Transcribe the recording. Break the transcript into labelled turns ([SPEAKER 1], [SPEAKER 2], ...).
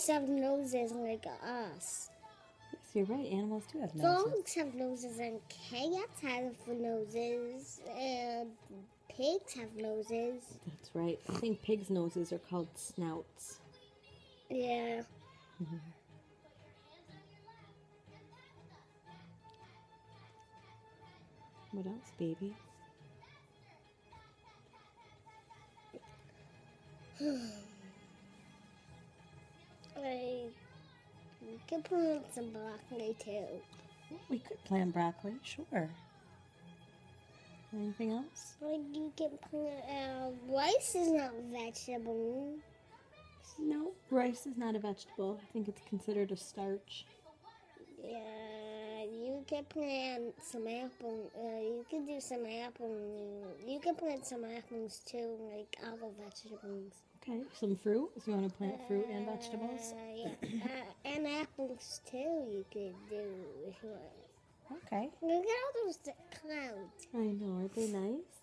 [SPEAKER 1] have noses like us.
[SPEAKER 2] Yes, you're right. Animals do have noses.
[SPEAKER 1] Dogs have noses and cats have noses and pigs have noses.
[SPEAKER 2] That's right. I think pigs' noses are called snouts.
[SPEAKER 1] Yeah.
[SPEAKER 2] What else, baby?
[SPEAKER 1] You can plant some broccoli too.
[SPEAKER 2] We could plant broccoli, sure. Anything else?
[SPEAKER 1] Like you can plant rice is not a vegetable.
[SPEAKER 2] No, rice is not a vegetable. I think it's considered a starch.
[SPEAKER 1] Yeah, you can plant some apple. You can do some apple. You can plant some apples too, like other vegetables.
[SPEAKER 2] Okay, some fruit. So you want to plant fruit and vegetables?
[SPEAKER 1] Yeah, and apples too. You could do if you want.
[SPEAKER 2] Okay.
[SPEAKER 1] Look at all those clouds.
[SPEAKER 2] I know. Aren't they nice?